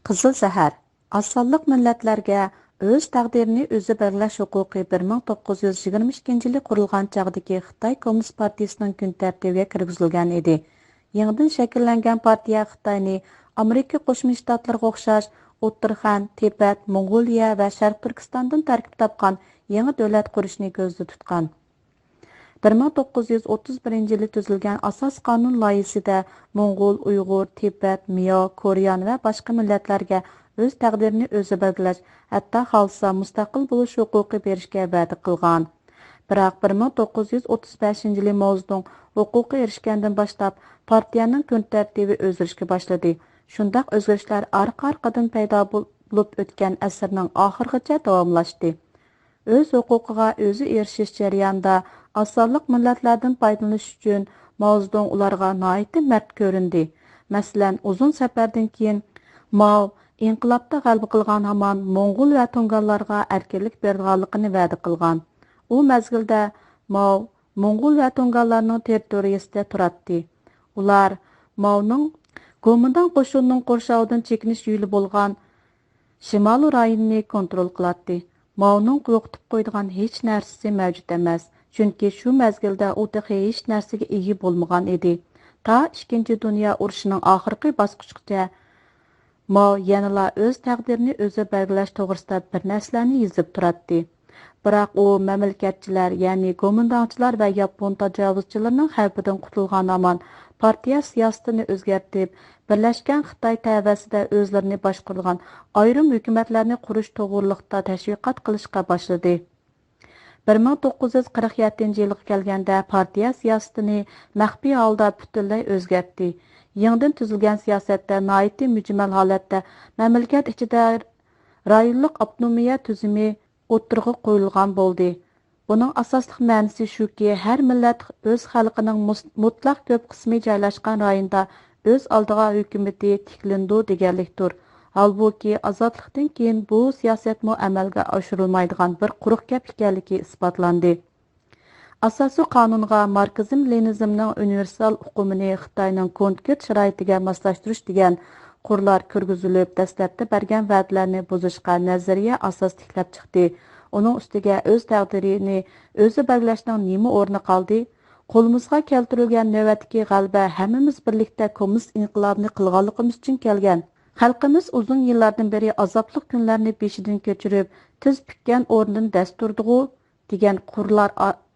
Qizil zahar. Osonliq millatlarga o'z taqdirini o'zi belgilash huquqi 1922 yili qurilgan chog'dagi Xitoy Kommunist partiyasining kun tartibiga kirgizilgan edi. Yangidan shakllangan partiya Xitoyni Amerika Qo'shma Shtatlariga o'xshash O'ttirxan, Tibet, Mong'oliya va Sharq Turkistondan tarkib topgan yangi davlat qurishni ko'zda tutgan. 1931 yili tuzilgan asos qonun loyihasida Mong'ol, Uyg'ur, Tibet, Miyo, Korean va boshqa millatlarga o'z taqdirini o'zi belgilash, hatto xohlasa mustaqil bo'lish huquqi berishga va'da qilgan. Biroq 1935 yili Mao huquqi erishgandan boshlab partiyaning kun tartibi o'zgarishga boshladi. Shundaq o'zgarishlar orqa-orqadan paydo bo'lib o'tgan asrning oxirigacha davomlashdi. O'z huquqiga o'zi erishish jarayonida osonliq millatlardan foydalanish uchun Mao ularga noiti mard ko'rindi. Masalan, uzun safardan keyin Mao inqilobda g'alaba qilgan hamon Mong'ol va Tunganlarga erkinlik berganligini va'da qilgan. U mezgilda Mao Mong'ol va Tunganlarning territoriyasida turadi. Ular Maoning Gomindan qo'shinining qo'rshovidan chekinish yo'li bo'lgan Shimoliy rayonni kontrol qiladi. Maoning yo'qotib qo'ydigan hech narsasi mavjud emas, chunki shu mezgilda u hech narsaga ega bo'lmagan edi. Ta Ikkinchi dunyo urushining oxirgi bosqichigacha Mao yanala o'z taqdirini o'zi belgilash to'g'risida bir narsalarni yozib turadi. Biroq u mamlakatchilar, ya'ni go'mindonchilar va yapon tajovuzchilarining xavfidan qutulgan hamon partiya siyosatini o'zgartirib, Birlashgan Xitoy tavasida o'zlarini boshqargan ayrim hukumatlarni qurish to'g'riliqda tashviqot qilishga boshladi. 1947 yilga kelganda partiya siyosatini maxfiy holda butunlay o'zgartdi. Yangidan tuzilgan siyosatda noiti mujmal holatda mamlakat ichida rayonlik avtonomiya tuzumi o'tirg'i qo'yilgan bo'ldi. Buning asosli ma'nosi shuki, har millat o'z xalqining mutlaq ko'p qismi joylashgan rayonda o'z oldiga hukumati tiklindi deganlikdir. Halbuki ozodlikdan keyin bu siyosatmi amalga oshirilmaydigan bir quruq gap ekanligi isbotlandi. Asosiy qonunga Marksizm-Leninizmning universal uqumini Xitoyning konkret sharoitiga moslashtirish degan qurlar kirgizilib, dastlabda bergan va'dalarni buzishga nazariya asos tiklab chiqdi. Uning ustiga o'z taqdirini o'zi belgilashning nima o'rni qoldi? Qo'limizga keltirilgan navbatdagi g'alaba hammamiz birlikda kommunist inqilobini qilganligimiz uchun kelgan. Xalqimiz uzun yillardan beri azobli kunlarni beshidan kechirib, tiz pikkan o'rnidan dast turdi degan qurlar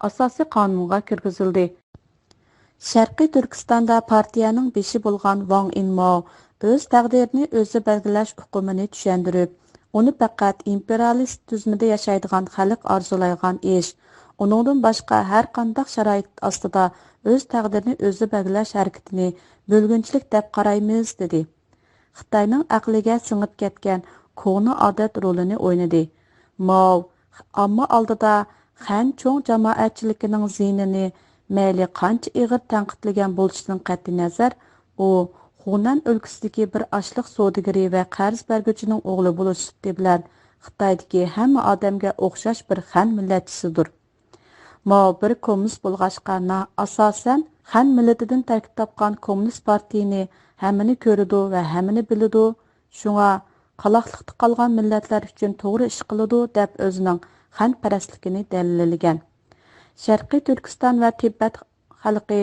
asosiy qonunga kirgizildi. Sharqiy Turkistonda partiyaning beshi bo'lgan Wang Inmo o'z taqdirini o'zi belgilash huquqini tushundirib, uni faqat imperialist tuzumida yashaydigan xalq orzulaydigan ish, uningdan boshqa har qanday sharoit ostida o'z taqdirini o'zi belgilash harakatini bo'lgunchilik deb qaraymiz dedi. Xitoyning aqliga singib ketgan ko'ni odat rolini o'ynadi. Mao ammo oldida Xan cho'ng jamoatchiligining ziynini mayli qancha ig'ir tanqidlagan bo'lishidan qat'iy nazar, u Hunan o'lkasidagi bir ashliq savdogari va qarz berguvchining o'g'li bo'lish bilan Xitoydagi hamma odamga o'xshash bir Xan millatchisidir. Mao bir kommunist bo'lg'achqa asosan Xan millatidan tarkib topgan kommunist partiyani hammani ko'ridi va hammani biladi. Shunga qaloqliqda qolgan millatlar uchun to'g'ri ish qiladi deb o'zining Xan parastligini dalillagan. Sharqiy Turkiston va Tibet xalqi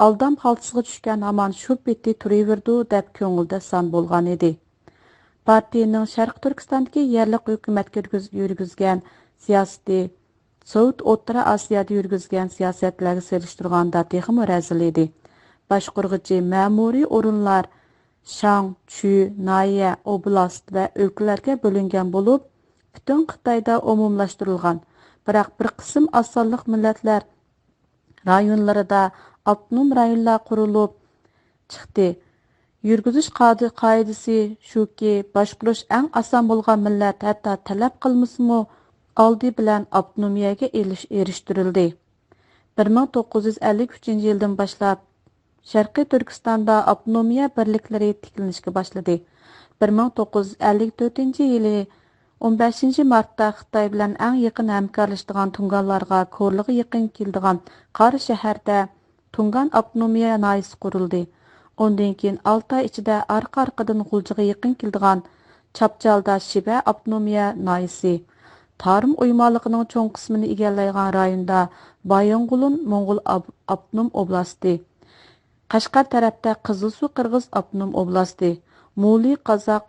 aldam xaltisiga tushgan hamon shu peti turaverdi deb ko'ngilda son bo'lgan edi. Partiyaning Sharq Turkistondagi yerlik hukumatga yurgizgan siyosati Sovet O'rta Osiyoda yurgizgan siyosatlarga selishtirganda texmi razil edi. Boshqarg'uchi ma'muriy o'rinlar Shang, Chu, Naya, oblast va o'lkalarga bo'lingan bo'lib, butun Xitoyda umumlashtirilgan. Biroq bir qism osonliq millatlar rayonlarida avtonom rayonlar qurilib chiqdi. Yurgizish qoidasi shuki, boshqarish eng oson bo'lgan millat hatto talab qilmasmi oldi bilan avtonomiyaga erishtirildi. 1953-yildan boshlab Sharqiy Turkistonda avtonomiya birliklari tiklanishga boshladi. 1954-yili 15-martda Xitoy bilan eng yaqin hamkorlashadigan Tunganlarga ko'rlig'i yaqin keladigan Qari shaharda Tungan avtonomiya noyisi qurildi. Ondan keyin 6 ay ichida arqa-arqadan G'uljiga yaqin keldigan Chapchalda Shiba avtonomiya naisi, Tarım uymalıqının çoğun qismini egallaygan rayonda Bayonqulun Moğol avtonom oblasti, Qashqar tarafda Qizilsu Qirg'iz avtonom oblasti, Muli Qazaq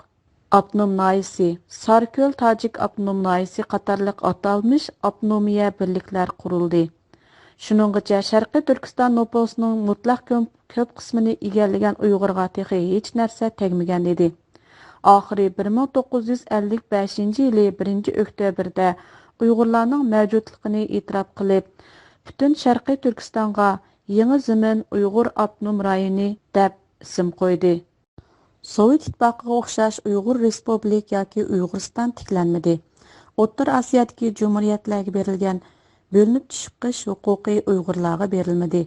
avtonom naisi, Sarko'l Tojik avtonom naisi qatorliq atalmış avtonomiya birliklar qurildi. Shuninggacha Sharqiy Turkiston nufusining mutlaq ko'p qismini egallagan Uyg'urga texi hech narsa tegmagan edi. Oxiri 1955 yili 1-oktyabrda Uyg'urlarning mavjudligini e'tirof qilib, butun Sharqiy Turkistonga Yangi Zamin Uyg'ur avtonom rayoni deb ism qo'ydi. Sovet ittifoqiga o'xshash Uyg'ur Respublik yoki Uyg'uriston tiklanmadi. O'rta Osiyodagi jumhuriyatlarga berilgan bo'linib chiqish huquqi Uyg'urlarga berilmadi.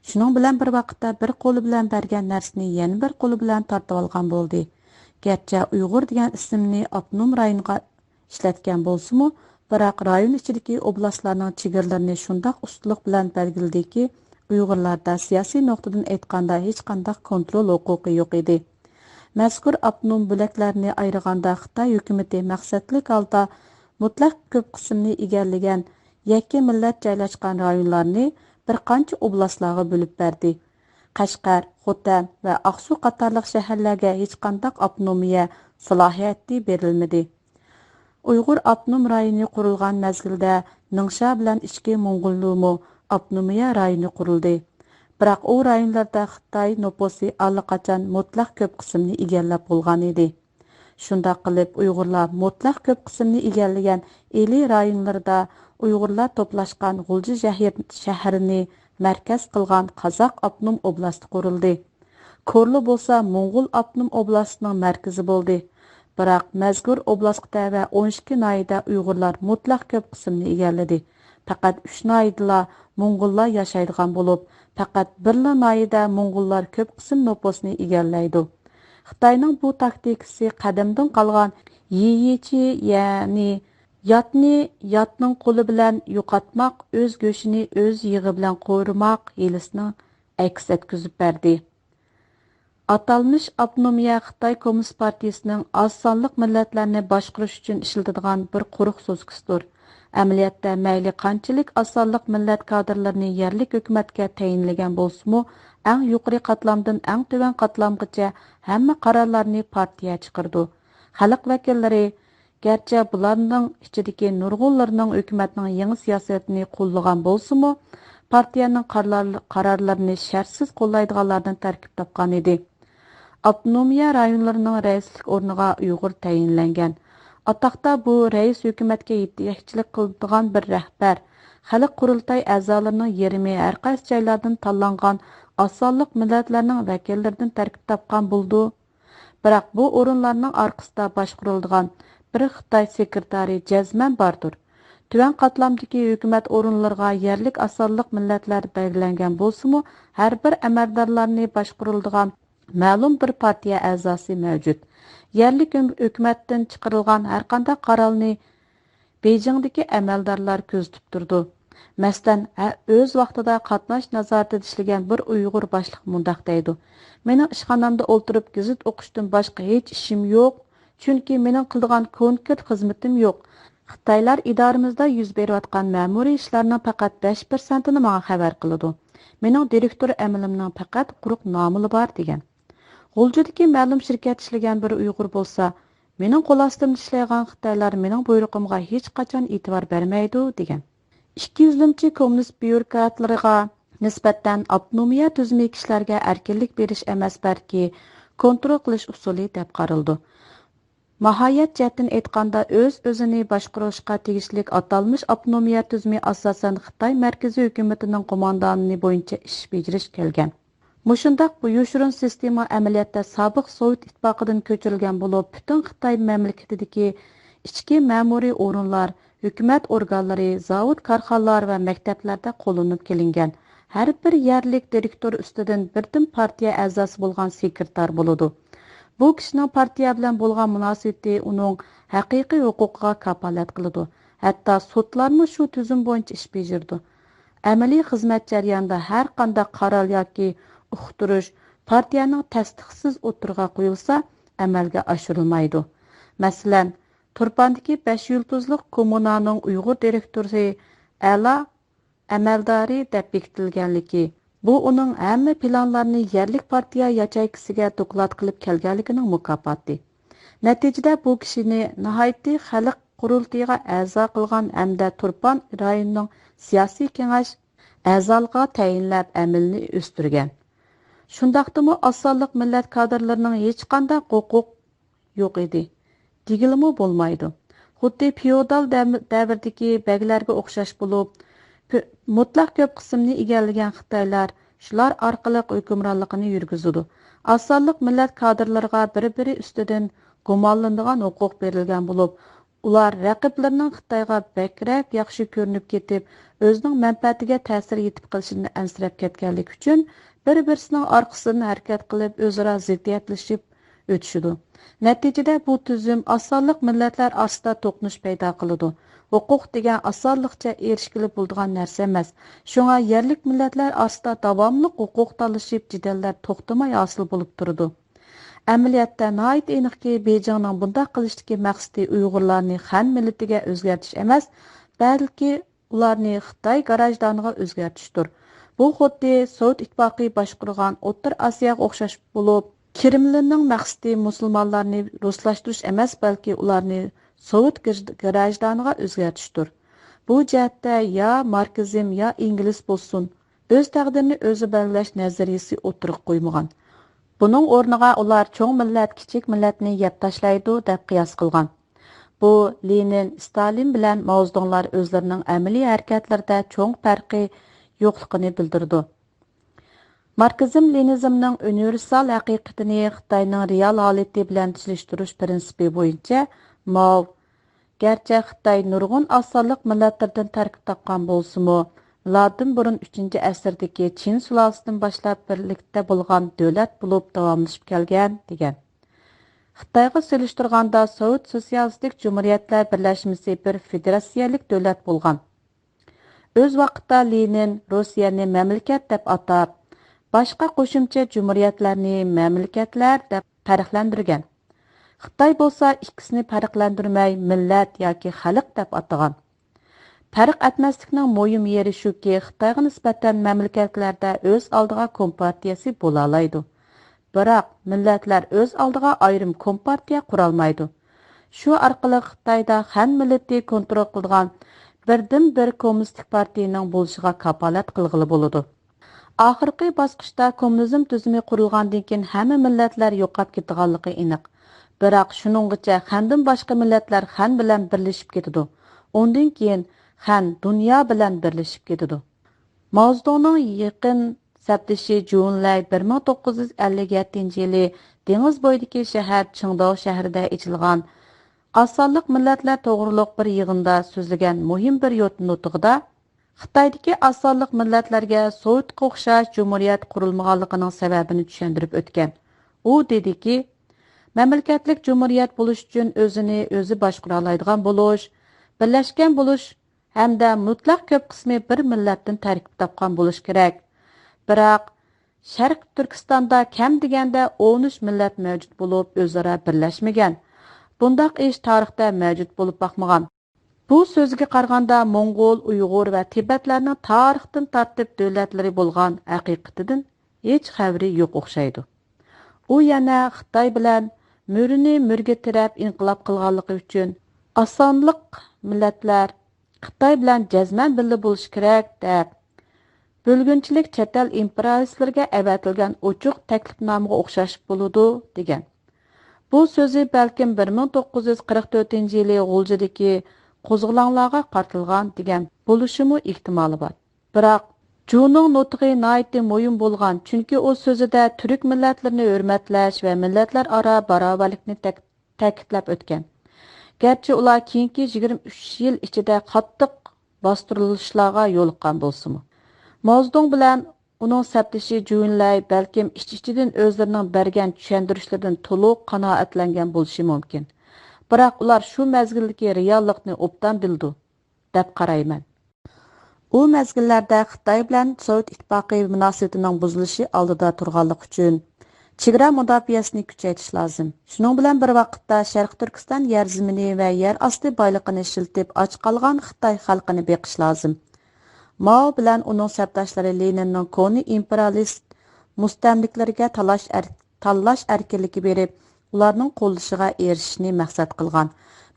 Shuning bilan bir vaqtda bir qo'li bilan bergan narsani yana bir qo'li bilan tortib olgan bo'ldi. Gerçi Uyg'ur degan ismni avtonom rayonga ishlatgan bo'lsa-mu, biroq rayon ichidagi oblastlarning chegaralarini shundoq ustulik bilan belgiladiki, Uyg'urlarda siyosiy nuqtadan aytganda hech qanday kontrol huquqi yo'q edi. Mazkur avtonom bo'laklarni ayirganda Xitoy hukumatı maqsadli holda mutlaq ko'p qismni egallagan yakka millat joylashgan rayonlarni bir qancha oblastlarga bo'lib berdi. Qashqar, Xotan va Aqsu qatorliq shaharlarga hech qanday avtonomiya salohiyati berilmadi. Uyg'ur avtonom rayoni qurilgan mezgilda Ningsha bilan Ichki Mo'ng'ullumu avtonomiya rayoni qurildi. Biroq u rayonlarda Xitoy nufusi allaqachon mutlaq ko'p qismni egallab bo'lgan edi. Shunda qilib Uyg'urlar mutlaq ko'p qismni egallagan eli rayonlarda Uyg'urlar to'plashgan G'ulji shahrini markaz qilgan Qozoq avtonom oblasti qurildi. Ko'rli bo'lsa Mo'ng'ul avtonom oblastining markazi bo'ldi. Biroq mazkur oblastda va 12 noyida Uyg'urlar mutlaq ko'p qismni egalladi. Faqat 3 noyida Mo'ng'ullar yashaydigan bo'lib, faqat bir noyida Mo'ng'ullar ko'p qism nüfusni egallaydi. Xitoyning bu taktikasi qadimdan qolgan yiyichi, ya'ni yatning qo'li bilan yo'qotmoq, o'z go'shini o'z yig'i bilan qo'ymoq hiylasining aks etkizib berdi. Atalmış avtonomiya Xitoy Kommunist partiyasining oz sonli millatlarni boshqarish uchun ishlatiladigan bir quruq so'zkisidir. Amaliyotda mayli qanchalik oz sonli millat kadrlarini yerlik hukumatga tayinlagan bo'lsa-mu, eng yuqori qatlamdan eng tuvan qatlamgacha hamma qarorlarni partiya chiqardi. Xalq vakillari garchi bularning ichidagi nurg'unlarning hukumatning yangi siyosatini qo'llagan bo'lsa-mu, partiyaning qarorlarini shartsiz qo'llaydiganlardan tarkib topgan edi. Avtonomiya rayonlarining raislik o'rniga Uyg'ur tayinlangan. Ataqda bu rais hukumatga yetakchilik qiladigan bir rahbar, xalq qurultay a'zolarining yarmi har qaysi joylardan tanlangan asonliq millatlarning vakillaridan tarkib topgan bo'ldi. Biroq bu o'rinlarning orqasida boshqariladigan bir Xitoy sekretari jazman bordir. Tuvan qatlamdagi hukumat o'rinlariga yerlik asonliq millatlar belgilangan bo'lsa-mu, har bir amaldorlarni boshqariladigan ma'lum bir partiya a'zosi mavjud. Yerlik hukumatdan chiqarilgan har qanday qarorni Beijingdagi amaldorlar ko'zitib turdi. Masalan, o'z vaqtida qatnash nazoratida ishlagan bir Uyg'ur boshliq mundaq deydi: "Mening ishxonamda o'ltirib gazet o'qishdan boshqa hech ishim yo'q, chunki mening qiladigan konkret xizmatim yo'q. Xitoylar idoramizda yuz berayotgan ma'muriy ishlarning faqat 5%ni menga xabar qiladi. Mening direktor amalimning faqat quruq nomi bor" degan. G'uljidagi ma'lum shirkat ishlagan bir Uyg'ur bo'lsa, mening qo'l ostimda ishlaydigan Xitoylar mening buyrug'imga hech qachon e'tibor bermaydi degan. 200 kommunist byurokratlariga nisbatan avtonomiya tuzumi kishilarga erkinlik berish emas, balki kontrol qilish usuli deb qaraldi. Mahiyat jihatdan aytganda o'z-o'zini boshqarishga tegishli atalmış avtonomiya tuzumi asosan Xitoy markaziy hukumatining qo'mondoni bo'yicha ish bajarish kelgan. Mushundaq bu yoshirin sistema amaliyotda sobiq Sovet ittifoqidan ko'chirilgan bo'lib, butun Xitoy mamlakatidagi ichki ma'muriy o'rinlar, hukumat organlari, zavod, korxonalar va maktablarda qo'llanib kelingan. Har bir yerlik direktor ustidan birdan partiya a'zosi bo'lgan sekretar bo'ladi. Bu kishining partiya bilan bo'lgan munosabati uning haqiqiy huquqiga kafolat qiladi. Hatto sudlarmi shu tuzum bo'yicha ish bajardi. Amaliy xizmat jarayonida har qanday qaror yoki uqtirish partiyaning tasdiqsiz o'tirg'a qo'yilsa, amalga oshirilmaydi. Masalan, Turpandagi 5 yulduzliq kommunaning Uyg'ur direktori Ala amaldori deb bekitilganligi, bu uning hamma planlarni yerlik partiya yachaykisiga doklad qilib kelganligining mukofoti. Natijada bu kishini nihoyatda xalq qurultiyiga a'zo qilgan hamda Turpan rayonining siyosiy kengash a'zoligiga tayinlab amalni o'stirgan. Shundaqdimi osonliq millat kadrlarining hech qanday huquq yo'q edi. Digilmi bo'lmaydi. Xuddi feodal davrdagi baglarga o'xshash bo'lib, mutlaq ko'p qismni egallagan Xitoylar shular orqali hukmronligini yurgizadi. Osonliq millat kadrlariga bir-biri ustidan gumonlanadigan huquq berilgan bo'lib, ular raqiblarining Xitoyga bakrak yaxshi ko'rinib ketib, o'zining manfaatiga ta'sir yetib qilishini ansirab ketganlik uchun bir-birisining orqasidan harakat qilib, o'zaro ziddiyatlashib o'tishidi. Natijada bu tuzum osonliq millatlar orasida to'qnish paydo qiladi. Huquq degan osonlikcha erishkili bo'ladigan narsa emas. Shunga yerlik millatlar orasida davomli huquq talashib, jidallar to'xtamay hosil bo'lib turadi. Amaliyotda nihoyat aniqki, Bejingning bunday qilishdagi maqsadi Uyg'urlarni Xan millatiga o'zgartish emas, balki ularni Xitoy garajdoniga o'zgartishdir. Bu xuddi Sovet ittifoqi boshqargan O'rta Osiyoga o'xshash bo'lib, Kremlning maqsadi musulmonlarni ruslashtirish emas, balki ularni Sovet garajdoniga o'zgartishdir. Bu jihatda ya marksizm ya ingliz bo'lsin, o'z taqdirini o'zi belgilash nazariyasi o'tirib qo'ymagan. Buning o'rniga ular cho'ng millat kichik millatni yeb tashlaydi deb qiyos qilgan. Bu Lenin, Stalin bilan Mao Zedonglar o'zlarining amaliy harakatlarida cho'ng farqi yo'qligini bildirdi. Marksizm-Leninizmning universal haqiqatini Xitoyning real holati bilan tushlishtirish prinsipi bo'yicha Mao, garchi Xitoy nurg'un osonliq millatlardan tarkib topgan bo'lsa-mu, Ладын burun 3-asrdagi Chin sulolasidan boshlab birlikda bo'lgan davlat bo'lib davomlashib kelgan degan. Xitoyga solishtirganda Sovet sotsialistik jumhuriyatlar birlashmasi bir federatsiyalik davlat bo'lgan. O'z vaqtida Lenin Rossiyani mamlakat deb atab, boshqa qo'shimcha jumhuriyatlarni mamlakatlar deb farqlantirgan. Xitoy bo'lsa ikkisini farqlantirmay millat yoki xalq deb atagan. Farq etmaslikning muhim yeri shuki, Xitoyga nisbatan mamlakatlarda o'z oldiga kompartiyasi bo'la oladi. Biroq millatlar o'z oldiga ayrim kompartiya qura olmaydi. Shu orqali Xitoyda Xan millati kontrol qilgan birdan-bir kommunistik partiyaning bo'lishiga kafolat qilg'ili bo'ladi. Oxirgi bosqichda kommunizm tuzumi qurilgandan keyin hamma millatlar yo'qolib ketganligi aniq. Biroq shuninggacha Xandan boshqa millatlar Xan bilan birlashib ketadi. Undan keyin Xan dunyo bilan birlashib ketadi. Mao Zedongning yaqin sabtishi Junlay 1957-yili dengiz bo'yidagi shahar Qingdao shahrida ochilgan osonliq millatlar to'g'riliq bir yig'inda so'zlagan muhim bir nutqida Xitoydagi osonliq millatlarga Sovetga o'xshash jumhuriyat qurilmaganligining sababini tushuntirib o'tgan. U dediki, mamlakatlik jumhuriyat bo'lish uchun o'zini o'zi boshqara oladigan bo'lish, birlashgan bo'lish hamda mutlaq ko'p qismi bir millatdan tarkib topgan bo'lish kerak. Biroq Sharq Turkistonda kam deganda 13 millat mavjud bo'lib, o'zaro birlashmagan. Bundaq ish tarixda mavjud bo'lib boqmagan. Bu so'zga qaraganda Mo'ng'ul, Uyg'ur va Tibetlarning tarixdan tartib davlatlari bo'lgan haqiqatidan hech xabari yo'q o'xshaydi. U yana Xitoy bilan mo'rini mo'rga tirab inqilob qilganligi uchun osonliq millatlar Xitoy bilan jazman birga bo'lish kerak deb bo'lgunchilik chatal imperialistlarga avatilgan ochiq taklifnomaga o'xshash bo'ladi degan. Bu so'zi balkim 1944-yili G'uljidagi qo'zg'olonlarga qartilgan degan bo'lishimi ehtimoli bor. Biroq Juning nutqi nihoyatda muhim bo'lgan, chunki u so'zida turk millatlarini hurmatlash va millatlar aro barobarlikni ta'kidlab o'tgan. Garchi ular keyingi 23 yil ichida qattiq bostirilishlarga yo'liqqan bo'lsa-mu. Mao Zedong bilan uning sabtishi Junlay balkim ich-ichidan o'zlarining bergan tushuntirishlardan to'liq qanoatlangan bo'lishi mumkin. Biroq ular shu mazgildagi reallikni obdan bildi deb qarayman. U mezgillarda Xitoy bilan Sovet ittifoqi munosabatining buzilishi oldida turganlik uchun Chegara mudofaasini kuchaytirish lozim. Shuning bilan bir vaqtda Sharq Turkiston yer zimini va yer osti boyligini ishiltib och qolgan Xitoy xalqini beqish lozim. Mao bilan uning sabdoshlari Leninning koni imperialist mustamliklarga tanlash erkinligi berib, ularning qo'llashiga erishishni maqsad qilgan.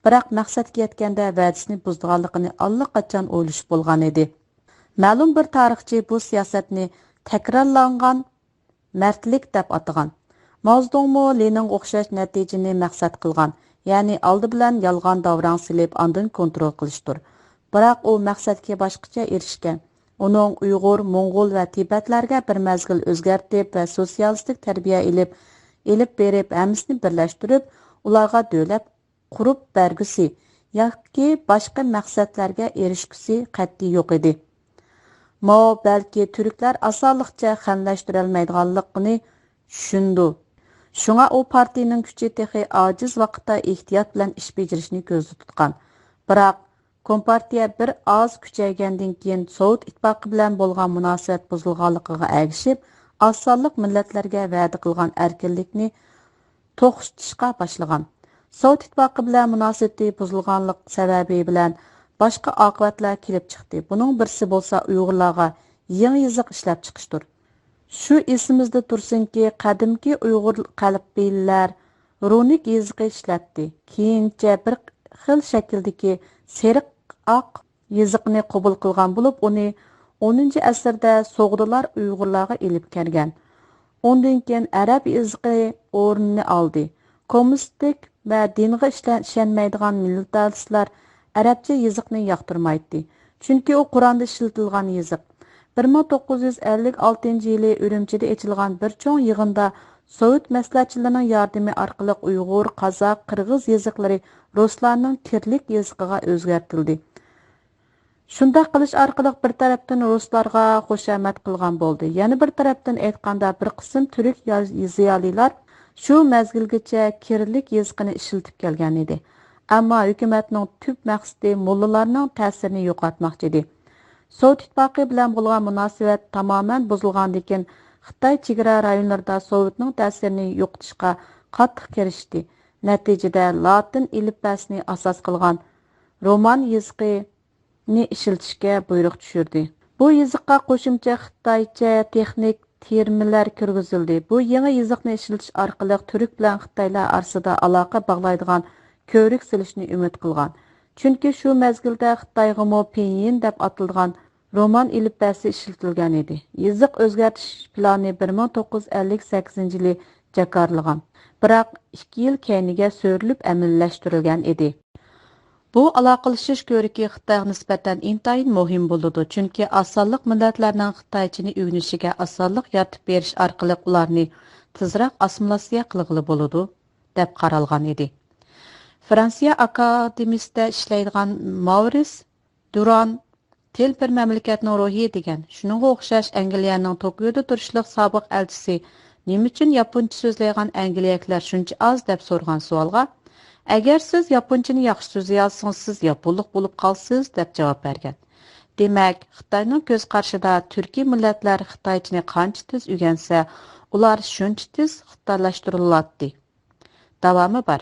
Biroq maqsadga yetganda va'dasini buzganligini allaqachon o'ylash bo'lgan edi. Ma'lum bir tarixchi bu siyosatni takrorlangan mardlik deb atagan. Mao Zedongmo Leninga o'xshash natijani maqsad qilgan, ya'ni oldi bilan yolg'on davron silib, ondan kontrol qilishdir. Biroq u maqsadga boshqacha erishgan. Uning Uyg'ur, Mo'ng'ul va Tibetlarga bir mazgil o'zgartib va sotsialistik tarbiya elib berib, hammasini birlashtirib, ularga davlat qurib bergisi yoki boshqa maqsadlarga erishgisi qat'iy yo'q edi. Mao balki turklar osonlikcha xanlashtirolmaydiganligini tushundi. Shunga u partiyaning kuchi texi ojiz vaqtda ehtiyot bilan ish bajarishni ko'zda tutgan. Biroq Kompartiya bir oz kuchaygandan keyin Sovet ittifoqi bilan bo'lgan munosabat buzilganligiga ergishib, osonlik millatlarga va'da qilgan erkinlikni to'xtatishga boshlagan. Sovet ittifoqi bilan munosabati buzilganlik sababi bilan boshqa oqibatlar kelib chiqdi. Buning birisi bo'lsa Uyg'urlarga yangi yiziq ishlab chiqishdir. Shu esimizda tursinki, qadimki Uyg'ur qalbiylar runik yiziqi ishlatdi. Keyincha bir xil shakldagi seriq oq yiziqni qabul qilgan bo'lib, uni 10-asrda So'g'dilar Uyg'urlarga elib kelgan. Ondan keyin arab yiziqi o'rnini oldi. Kommunistik va dinga ishonmaydigan millatlar arabcha yiziqni yoqtirmaydi. Chunki u Qur'onda ishlatilgan yiziq. 1956-yili Urumchida ochilgan bir cho'ng yig'inda Sovet maslahatchilarining yordami orqali Uyg'ur, Qozoq, Qirg'iz yiziqlari ruslarning kirlik yiziqiga o'zgartirildi. Shunday qilish orqali bir tarafdan ruslarga xushamad qilgan bo'ldi. Yana bir tarafdan aytganda bir qism turk ziyolilar shu mazgilgacha kirlik yiziqini ishlatib kelgan edi. Ammo hukumatning tub maqsadi mullalarning ta'sirini yo'qotmoqchi edi. Sovet ittifoqi bilan bo'lgan munosabat tamoman buzilgandan keyin Xitoy chegara rayonlarida Sovetning ta'sirini yo'qotishga qattiq kirishdi. Natijada Latin alifbosini asos qilgan roman yiziqini ishlatishga buyruq tushirdi. Bu yiziqqa qo'shimcha Xitoycha texnik terminlar kirgizildi. Bu yangi yiziqni ishlatish orqali turk bilan Xitoylar orasida aloqa bog'laydigan ko'rik silishni umid qilgan. Chunki shu mezgilda Xitoyg'imo Pinyin deb atalgan roman alifbosi ishlatilgan edi. Yiziq o'zgartish plani 1958-yili jakarlagan. Biroq 2 yil keyiniga so'rilib amalllashtirilgan edi. Bu aloqalashish ko'riki Xitoyga nisbatan intayin muhim bo'ldi, chunki osonlik millatlarning Xitoychini o'rganishiga osonlik yaratib berish orqali ularni tezroq assimilyatsiya qilg'ili bo'ladi deb qaralgan edi. Fransiya akademisida ishlaydigan Maurice Duran til bir mamlakatning ruhi degan. Shuningga o'xshash Angliyaning Tokioda turishliq sobiq elchisi nima uchun yaponcha so'zlaydigan angliyaliklar shuncha oz deb so'rgan savolga, agar siz yaponchani yaxshi so'zlay olsangiz, siz yaponlik bo'lib qolsiz deb javob bergan. Demak, Xitoyning ko'z qarshida turkiy millatlar Xitoychani qancha tez o'rgansa, ular shuncha tez xitoylashtiriladi. Davomi bor.